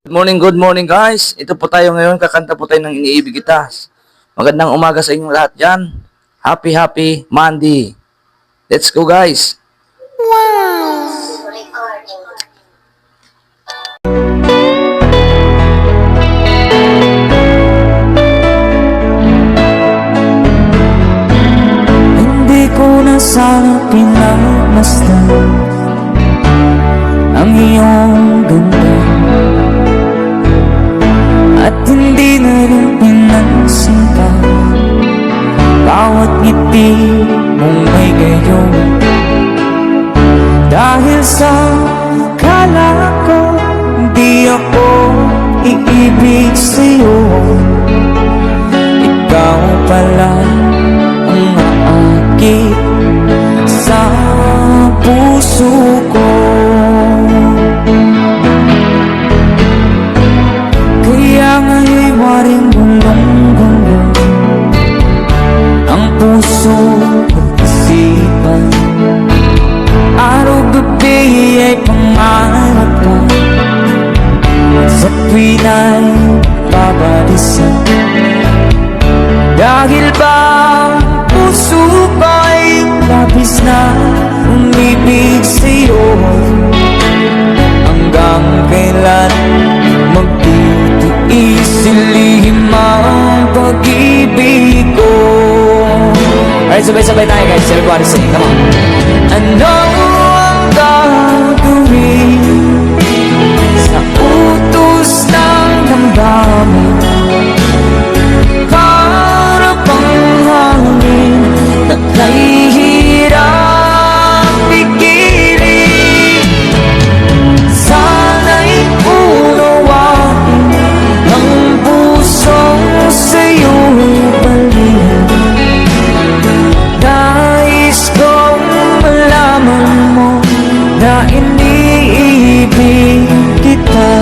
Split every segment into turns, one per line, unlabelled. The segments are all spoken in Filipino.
Good morning guys. Ito po tayo ngayon, kakanta po tayo ng Iniibig Kita. Magandang umaga sa inyong lahat dyan. Happy Monday. Let's go guys.
Hindi ko na sana pinagmasdan ang iyong ganda, at hindi na rin pinansin pa bawat ngiti mong may gayon. Dahil sa kala ko di ako iibig sa'yo, ikaw pala ang aakit sa puso ko. Kaya nga'y waring gulong-gulong ang puso at isipan. Araw-gabi ay pangarap ka, sa tuwina'y babalisan. Dahil ba puso ko'y labis na umibig sa'yo, hanggang kailan magtitiis silihim ang pag-ibig ko. Alright, sabay-sabay tayo guys. Everybody sing, come on. Ano ang gagawin sa utos ng damdamin? Para bang hangin na kahihirap pigilan? Sana'y unawain ang pusong sa'yo'y balihan. Nais kong malaman mo na iniibig kita.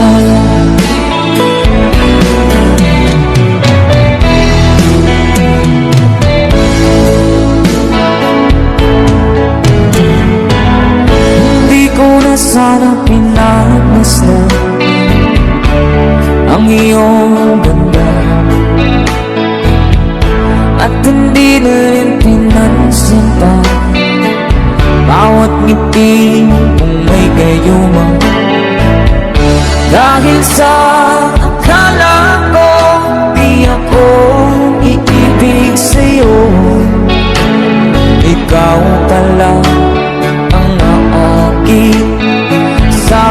Hindi ko na sana pinagmasdan ang iyong ganda, at hindi na rin pinansin pa bawat ngiti kung may gayuma. Dahil sa akala ko di ako iibig sa'yo, ikaw pala ang aakit sa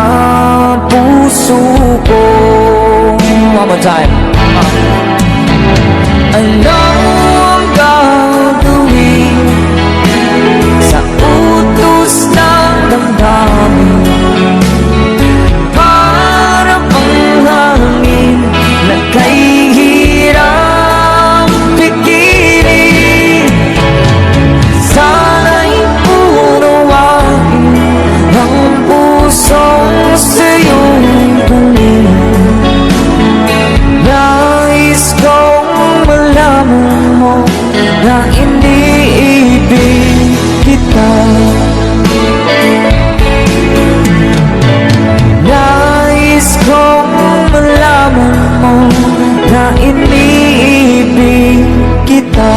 puso ko. One more time. Ano ang gagawin sa utos ng damdamin? Para bang hangin na kahihirap pigilan? Sana'y unawain ang pusong sa'yo'y balihan. Nais kong malaman mo na iniibig kita. Nais kong malaman mo na iniibig kita.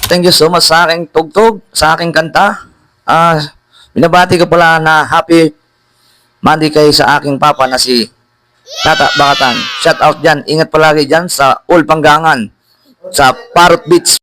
Thank you so much sa aking tugtog, sa aking kanta. Binabati ko pala na happy Monday kay sa aking papa na si Tata Bakatan. Shout out dyan. Ingat palagi dyan sa All Panggangan, sa Parrot Beach,